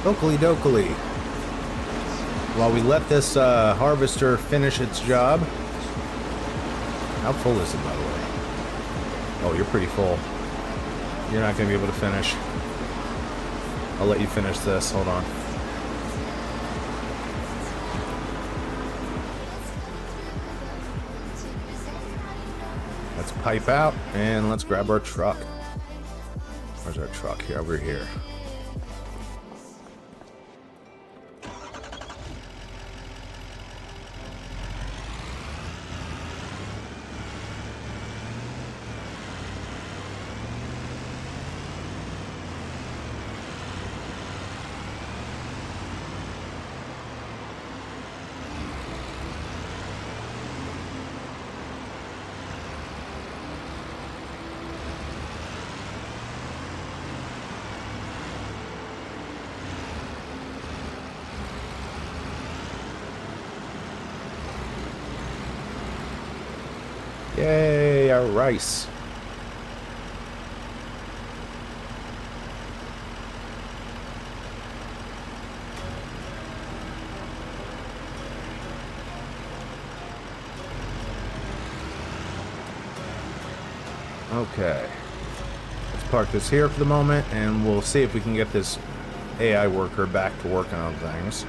Oakley dokley. While we let this harvester finish its job. How full is it, by the way? Oh, you're pretty full. You're not going to be able to finish. I'll let you finish this. Hold on. Let's pipe out and let's grab our truck. Where's our truck? Here, over here. Yay, our rice. Okay. Let's park this here for the moment, and we'll see if we can get this AI worker back to working on things.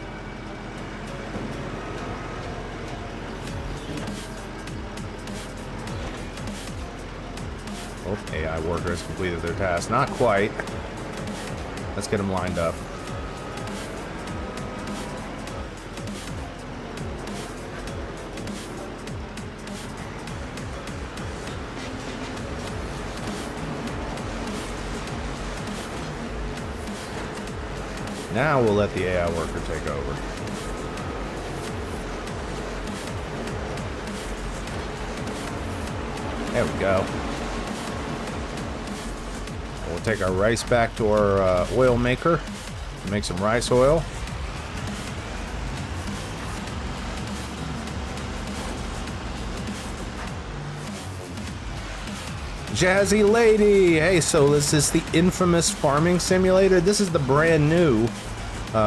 Oh, AI worker has completed their task. Not quite. Let's get them lined up. Now we'll let the AI worker take over. There we go. We'll take our rice back to our oil maker and make some rice oil. Jazzy lady! Hey, so this is the infamous farming simulator. This is the brand new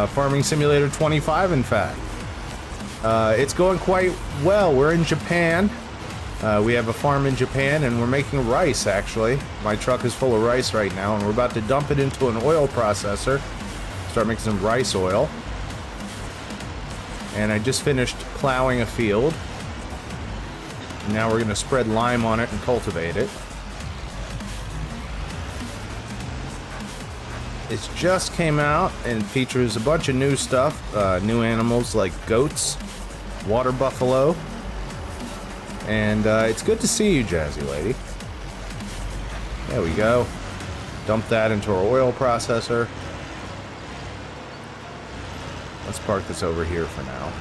Farming Simulator 25, in fact. It's going quite well. We're in Japan. We have a farm in Japan, and we're making rice, actually. My truck is full of rice right now, and we're about to dump it into an oil processor. Start making some rice oil. And I just finished plowing a field. Now we're going to spread lime on it and cultivate it. It just came out and features a bunch of new stuff. New animals like goats, water buffalo. And it's good to see you, Jazzy lady. There we go. Dump that into our oil processor. Let's park this over here for now.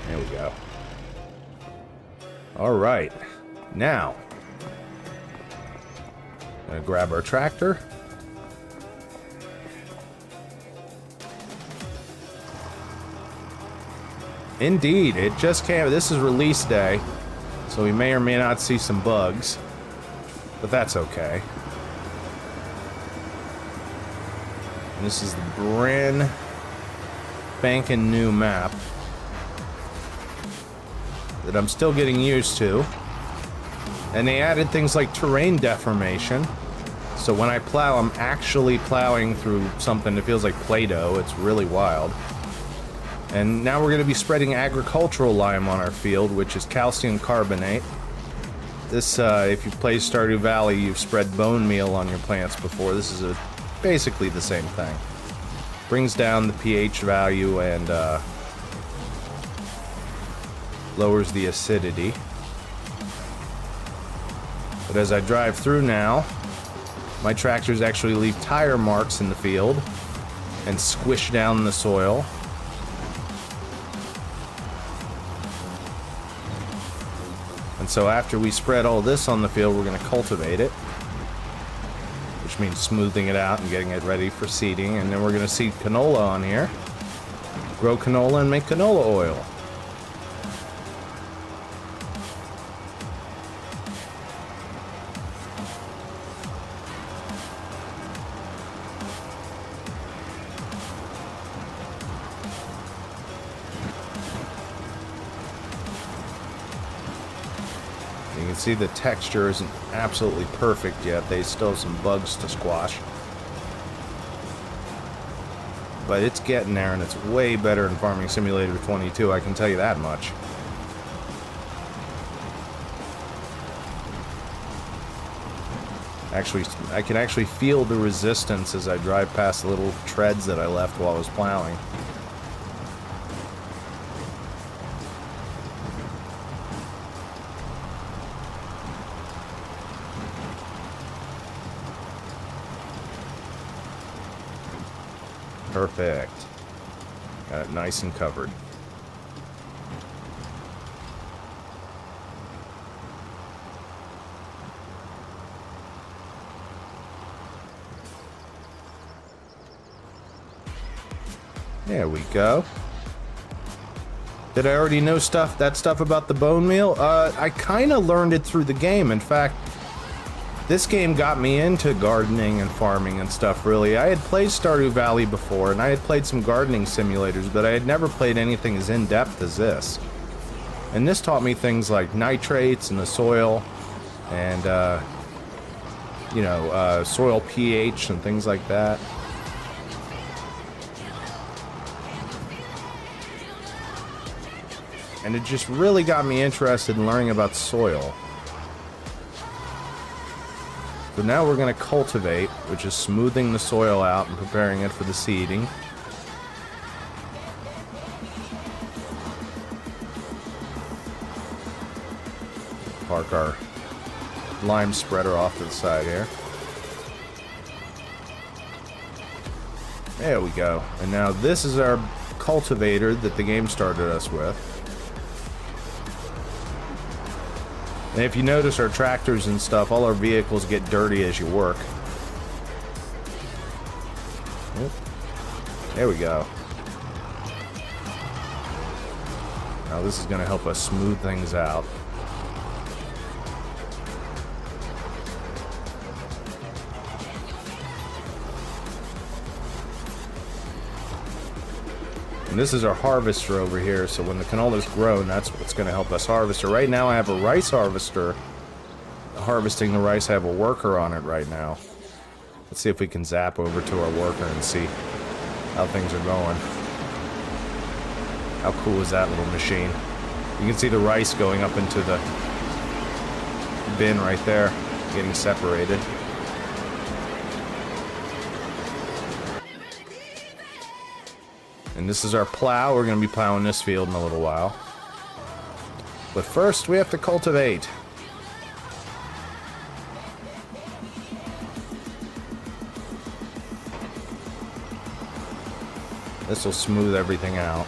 There we go. All right. Now, I'm gonna grab our tractor. Indeed, it just came. This is release day, so we may or may not see some bugs, but that's okay. And this is the brand spanking new map that I'm still getting used to. And they added things like terrain deformation, so when I plow, I'm actually plowing through something that feels like Play-Doh. It's really wild. And now we're going to be spreading agricultural lime on our field, which is calcium carbonate. This, if you've played Stardew Valley, you've spread bone meal on your plants before. This is basically the same thing. Brings down the pH value and lowers the acidity. But as I drive through now, my tractors actually leave tire marks in the field and squish down the soil. And so after we spread all this on the field, we're going to cultivate it, which means smoothing it out and getting it ready for seeding. And then we're going to seed canola on here, grow canola and make canola oil. can see the texture isn't absolutely perfect yet. They still have some bugs to squash. But it's getting there, and it's way better in Farming Simulator 22, I can tell you that much. Actually, I can actually feel the resistance as I drive past the little treads that I left while I was plowing. Perfect. Got it nice and covered. There we go. Did I already know that stuff about the bone meal? I kind of learned it through the game. In fact, this game got me into gardening and farming and stuff, really. I had played Stardew Valley before, and I had played some gardening simulators, but I had never played anything as in-depth as this. And this taught me things like nitrates in the soil, and, soil pH and things like that. And it just really got me interested in learning about soil. So now we're going to cultivate, which is smoothing the soil out and preparing it for the seeding. Park our lime spreader off to the side here. There we go. And now this is our cultivator that the game started us with. And if you notice our tractors and stuff, all our vehicles get dirty as you work. Oop. There we go. Now this is going to help us smooth things out. And this is our harvester over here, so when the canola's grown, that's what's going to help us harvest it. Right now I have a rice harvester harvesting the rice. I have a worker on it right now. Let's see if we can zap over to our worker and see how things are going. How cool is that little machine? You can see the rice going up into the bin right there, getting separated. And this is our plow. We're going to be plowing this field in a little while. But first, we have to cultivate. This will smooth everything out.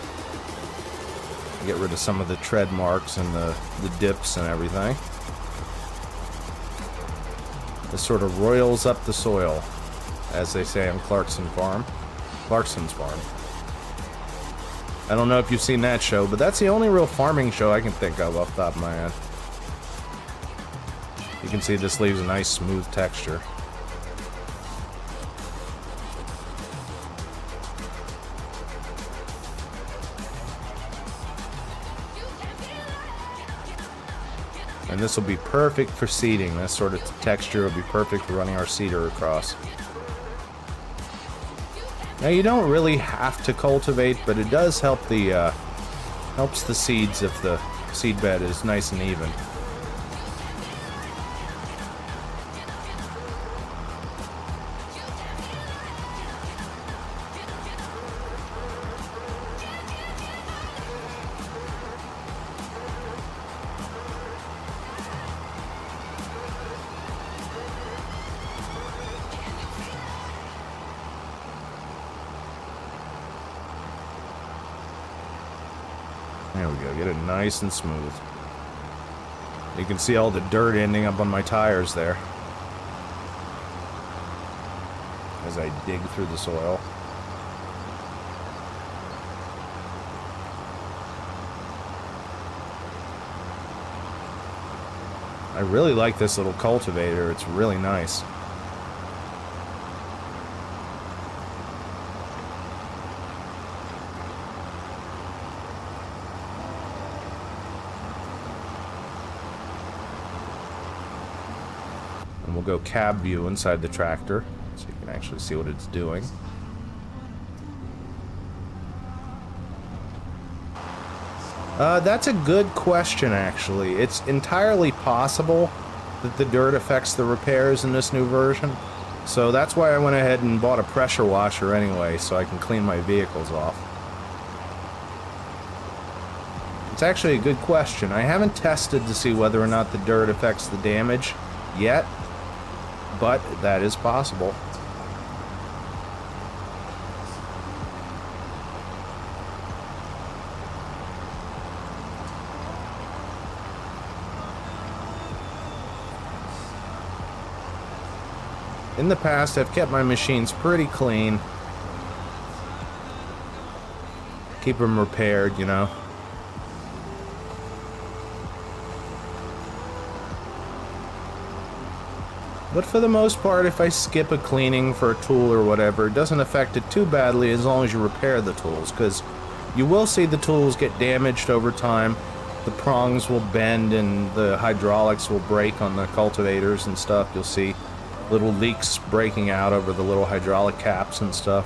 Get rid of some of the tread marks and the dips and everything. This sort of roils up the soil, as they say on Clarkson's farm. I don't know if you've seen that show, but that's the only real farming show I can think of off the top of my head. You can see this leaves a nice smooth texture. And this will be perfect for seeding. This sort of texture will be perfect for running our seeder across. Now you don't really have to cultivate, but it does help the helps the seeds if the seed bed is nice and even. There we go, get it nice and smooth. You can see all the dirt ending up on my tires there as I dig through the soil. I really like this little cultivator, it's really nice. And we'll go cab view inside the tractor so you can actually see what it's doing. That's a good question, actually. It's entirely possible that the dirt affects the repairs in this new version. So that's why I went ahead and bought a pressure washer anyway, so I can clean my vehicles off. It's actually a good question. I haven't tested to see whether or not the dirt affects the damage yet, but that is possible. In the past, I've kept my machines pretty clean. Keep them repaired, you know. But for the most part, if I skip a cleaning for a tool or whatever, it doesn't affect it too badly as long as you repair the tools, because you will see the tools get damaged over time. The prongs will bend and the hydraulics will break on the cultivators and stuff. You'll see little leaks breaking out over the little hydraulic caps and stuff.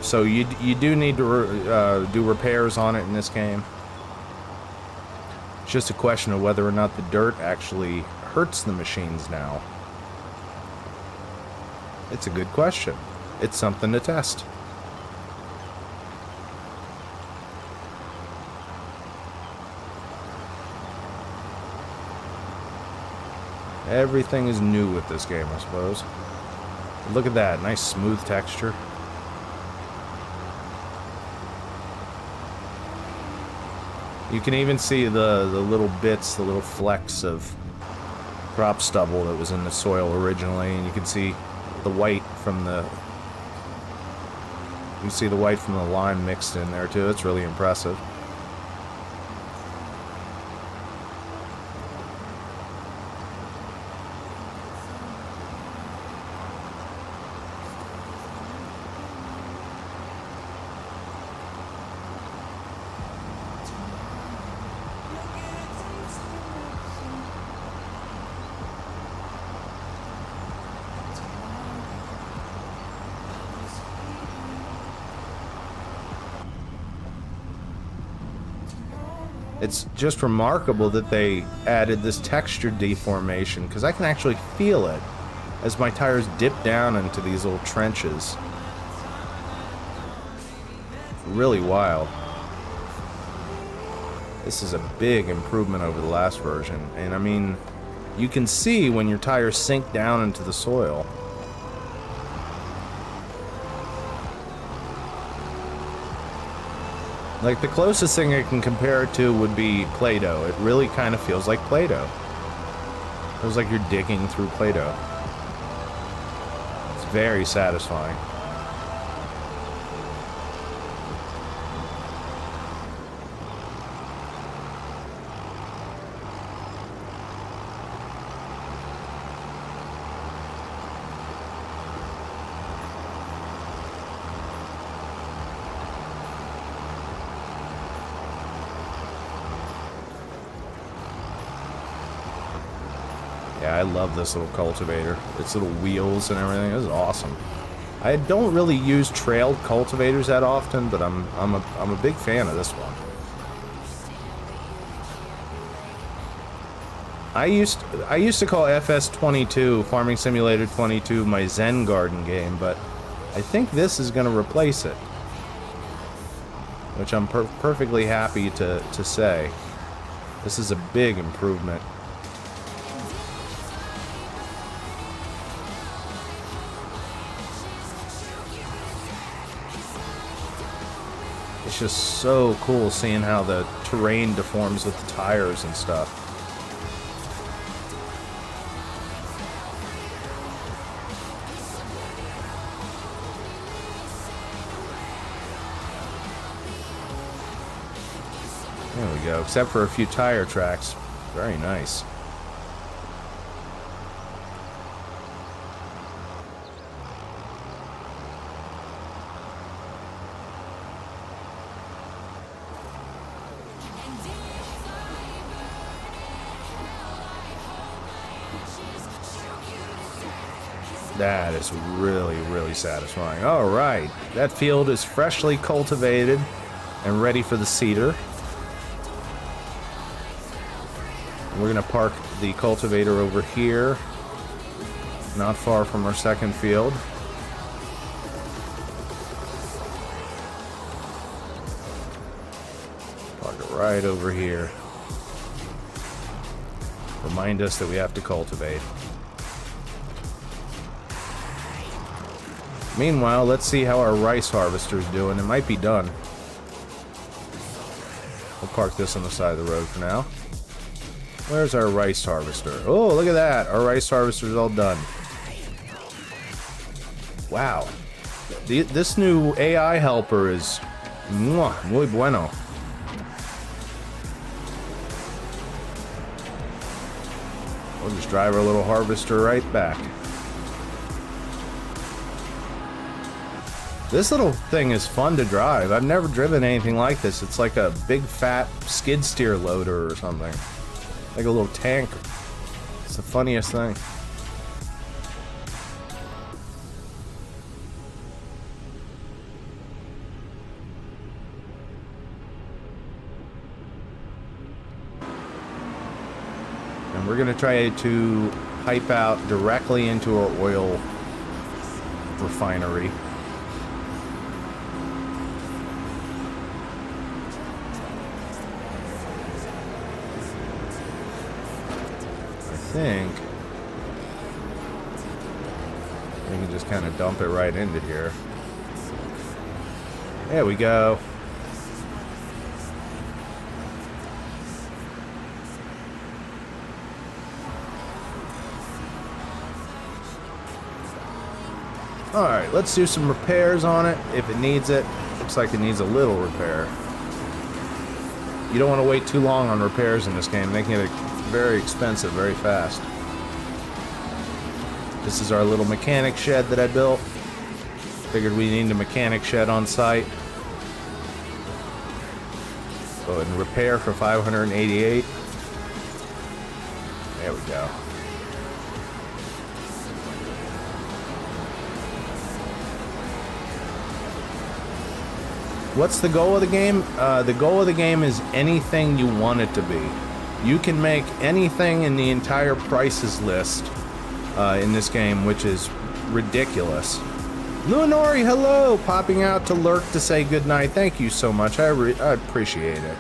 So you do need to do repairs on it in this game. It's just a question of whether or not the dirt actually hurts the machines now. It's a good question. It's something to test. Everything is new with this game, I suppose. Look at that, nice smooth texture. You can even see the little bits, the little flecks of crop stubble that was in the soil originally, and you can see the white from the lime mixed in there too. It's really impressive. It's just remarkable that they added this texture deformation, because I can actually feel it as my tires dip down into these little trenches. Really wild. This is a big improvement over the last version, and I mean, you can see when your tires sink down into the soil. Like, the closest thing I can compare it to would be Play-Doh. It really kind of feels like Play-Doh. It feels like you're digging through Play-Doh. It's very satisfying. Yeah, I love this little cultivator. Its little wheels and everything. This is awesome. I don't really use trailed cultivators that often, but I'm a big fan of this one. I used to call FS22, Farming Simulator 22, my Zen Garden game, but I think this is going to replace it, which I'm perfectly happy to say. This is a big improvement. It's just so cool seeing how the terrain deforms with the tires and stuff. There we go, except for a few tire tracks. Very nice. That is really, really satisfying. All right, that field is freshly cultivated and ready for the seeder. We're gonna park the cultivator over here, not far from our second field. Park it right over here. Remind us that we have to cultivate. Meanwhile, let's see how our rice harvester's doing. It might be done. We'll park this on the side of the road for now. Where's our rice harvester? Oh, look at that. Our rice harvester's all done. Wow. This new AI helper is muy bueno. We'll just drive our little harvester right back. This little thing is fun to drive. I've never driven anything like this. It's like a big fat skid steer loader or something. Like a little tank. It's the funniest thing. And we're gonna try to pipe out directly into our oil refinery. I think we can just kind of dump it right into here. There we go. Alright, let's do some repairs on it if it needs it. Looks like it needs a little repair. You don't want to wait too long on repairs in this game, making it very expensive very fast. This is our little mechanic shed that I built. Figured we need a mechanic shed on site. Go ahead and repair for 588. There we go. What's the goal of the game? The goal of the game is anything you want it to be. You can make anything in the entire prices list in this game, which is ridiculous. Lunori, hello! Popping out to lurk to say goodnight. Thank you so much. I appreciate it.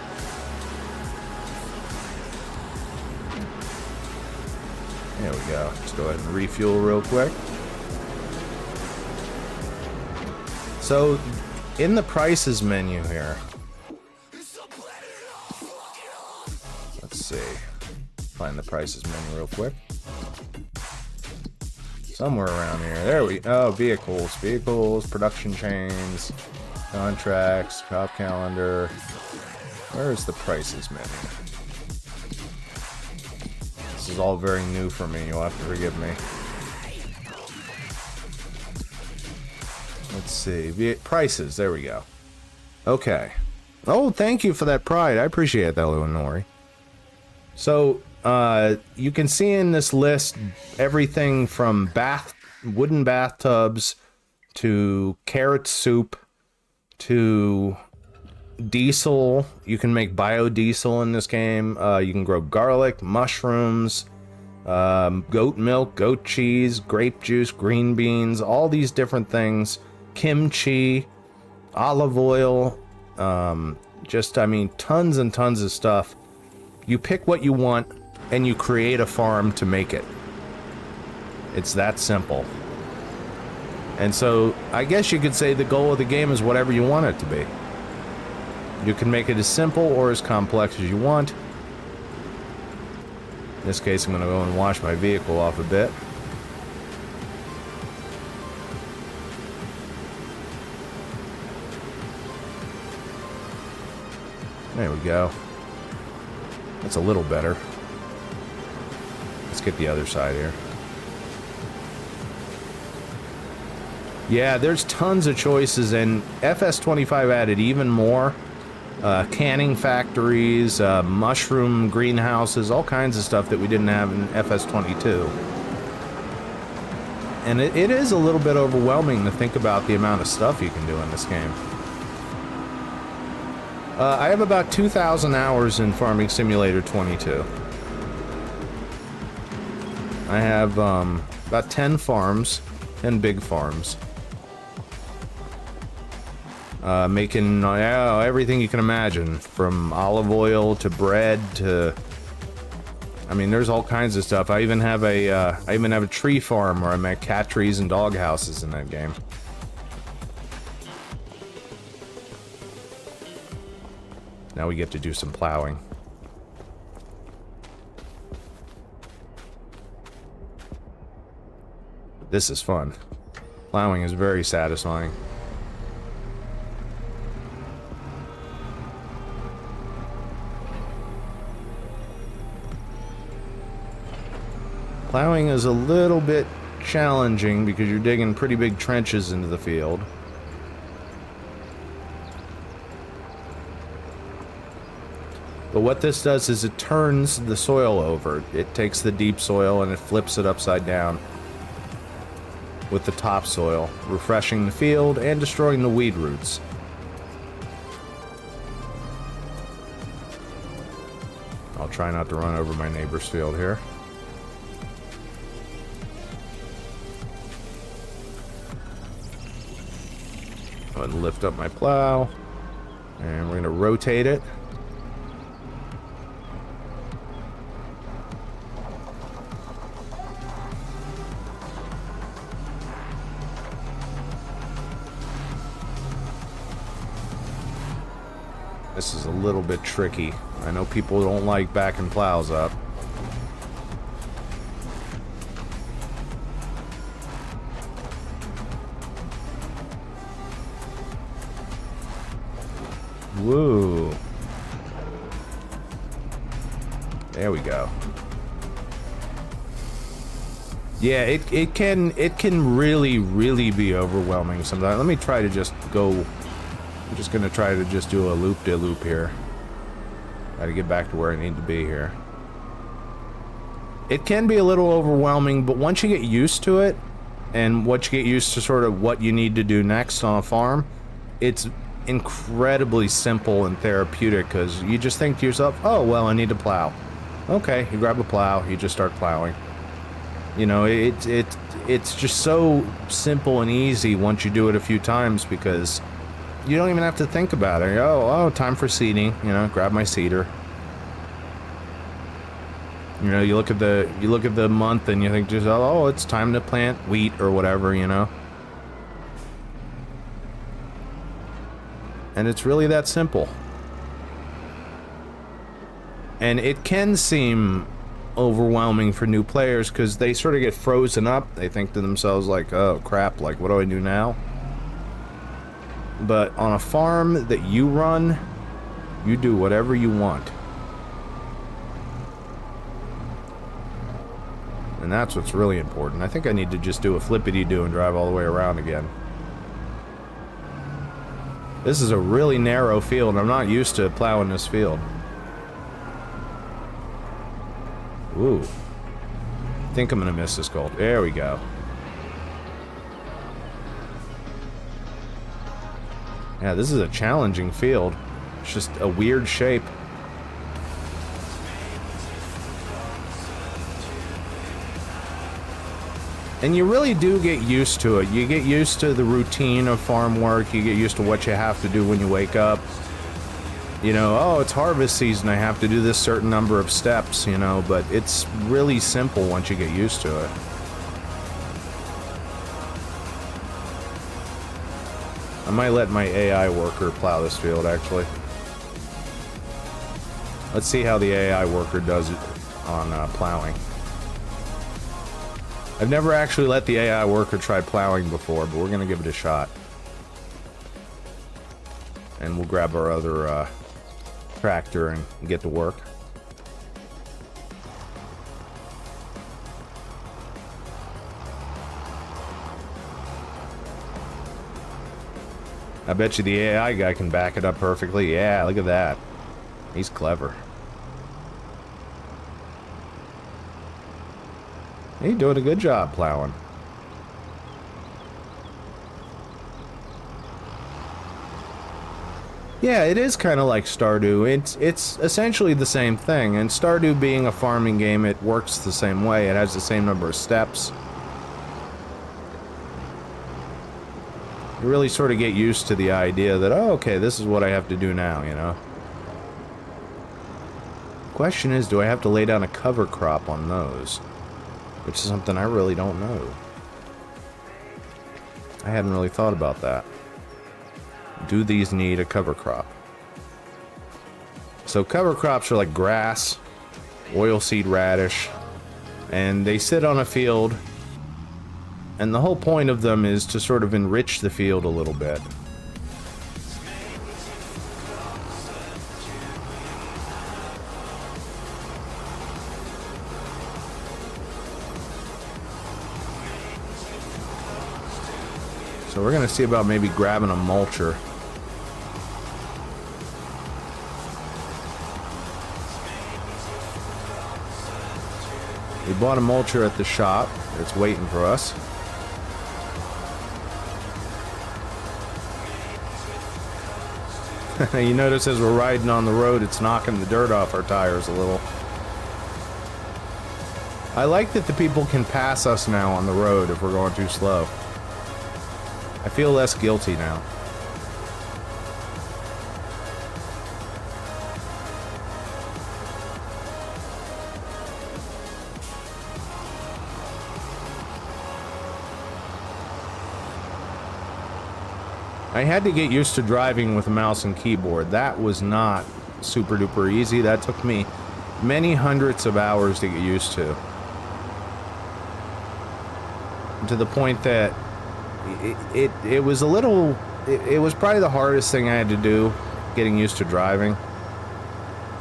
There we go. Let's go ahead and refuel real quick. So, in the prices menu here, let's see. Find the prices menu real quick. Somewhere around here. There we go. Oh, vehicles. Vehicles, production chains, contracts, crop calendar. Where's the prices menu? This is all very new for me. You'll have to forgive me. Let's see. Prices. There we go. Okay. Oh, thank you for that pride. I appreciate that, Leonori. So, you can see in this list everything from wooden bathtubs to carrot soup to diesel. You can make biodiesel in this game. You can grow garlic, mushrooms, goat milk, goat cheese, grape juice, green beans, all these different things. Kimchi, olive oil, I mean, tons and tons of stuff. You pick what you want, and you create a farm to make it. It's that simple. And so, I guess you could say the goal of the game is whatever you want it to be. You can make it as simple or as complex as you want. In this case, I'm going to go and wash my vehicle off a bit. There we go. That's a little better. Let's get the other side here. Yeah, there's tons of choices, and FS25 added even more. Canning factories, mushroom greenhouses, all kinds of stuff that we didn't have in FS22. And it is a little bit overwhelming to think about the amount of stuff you can do in this game. I have about 2,000 hours in Farming Simulator 22. I have about 10 farms, 10 big farms. Making everything you can imagine, from olive oil to bread to... I mean, there's all kinds of stuff. I even have a tree farm where I make cat trees and dog houses in that game. Now we get to do some plowing. This is fun. Plowing is very satisfying. Plowing is a little bit challenging because you're digging pretty big trenches into the field. But what this does is it turns the soil over. It takes the deep soil and it flips it upside down with the topsoil, refreshing the field and destroying the weed roots. I'll try not to run over my neighbor's field here. Go ahead and lift up my plow, and we're going to rotate it. This is a little bit tricky. I know people don't like backing plows up. Woo. There we go. Yeah, it can really be overwhelming sometimes. Let me try to just go. I'm just gonna try to just do a loop-de-loop here. Gotta get back to where I need to be here. It can be a little overwhelming, but once you get used to it, and once you get used to sort of what you need to do next on a farm, it's incredibly simple and therapeutic, because you just think to yourself, oh, well, I need to plow. Okay, you grab a plow, you just start plowing. You know, it's just so simple and easy once you do it a few times, because you don't even have to think about it. Oh, time for seeding. You know, grab my seeder. You know, you look at the month and you think just, oh, it's time to plant wheat or whatever, you know. And it's really that simple. And it can seem overwhelming for new players because they sort of get frozen up. They think to themselves like, oh crap, like what do I do now? But on a farm that you run, you do whatever you want. And that's what's really important. I think I need to just do a flippity-do and drive all the way around again. This is a really narrow field. I'm not used to plowing this field. Ooh. I think I'm gonna miss this gold. There we go. Yeah, this is a challenging field. It's just a weird shape. And you really do get used to it. You get used to the routine of farm work. You get used to what you have to do when you wake up. You know, oh, it's harvest season. I have to do this certain number of steps, you know, but it's really simple once you get used to it. I might let my AI worker plow this field, actually. Let's see how the AI worker does it on plowing. I've never actually let the AI worker try plowing before, but we're going to give it a shot. And we'll grab our other tractor and get to work. I bet you the AI guy can back it up perfectly. Yeah, look at that. He's clever. He's doing a good job plowing. Yeah, it is kind of like Stardew. It's essentially the same thing, and Stardew being a farming game, it works the same way. It has the same number of steps. You really sort of get used to the idea that, oh, okay, this is what I have to do now, you know? Question is, do I have to lay down a cover crop on those? Which is something I really don't know. I hadn't really thought about that. Do these need a cover crop? So cover crops are like grass, oilseed radish, and they sit on a field, and the whole point of them is to sort of enrich the field a little bit. So we're gonna see about maybe grabbing a mulcher. We bought a mulcher at the shop. It's waiting for us. You notice as we're riding on the road, it's knocking the dirt off our tires a little. I like that the people can pass us now on the road if we're going too slow. I feel less guilty now. I had to get used to driving with a mouse and keyboard. That was not super duper easy. That took me many hundreds of hours to get used to. To the point that it was a little... It was probably the hardest thing I had to do, getting used to driving.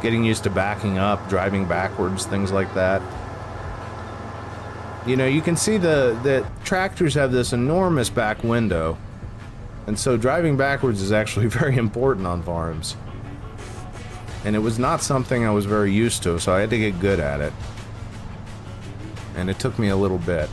Getting used to backing up, driving backwards, things like that. You know, you can see the tractors have this enormous back window. And so driving backwards is actually very important on farms. And it was not something I was very used to, so I had to get good at it. And it took me a little bit.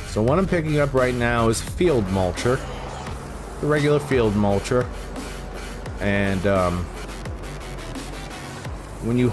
So what I'm picking up right now is field mulcher, the regular field mulcher, and when you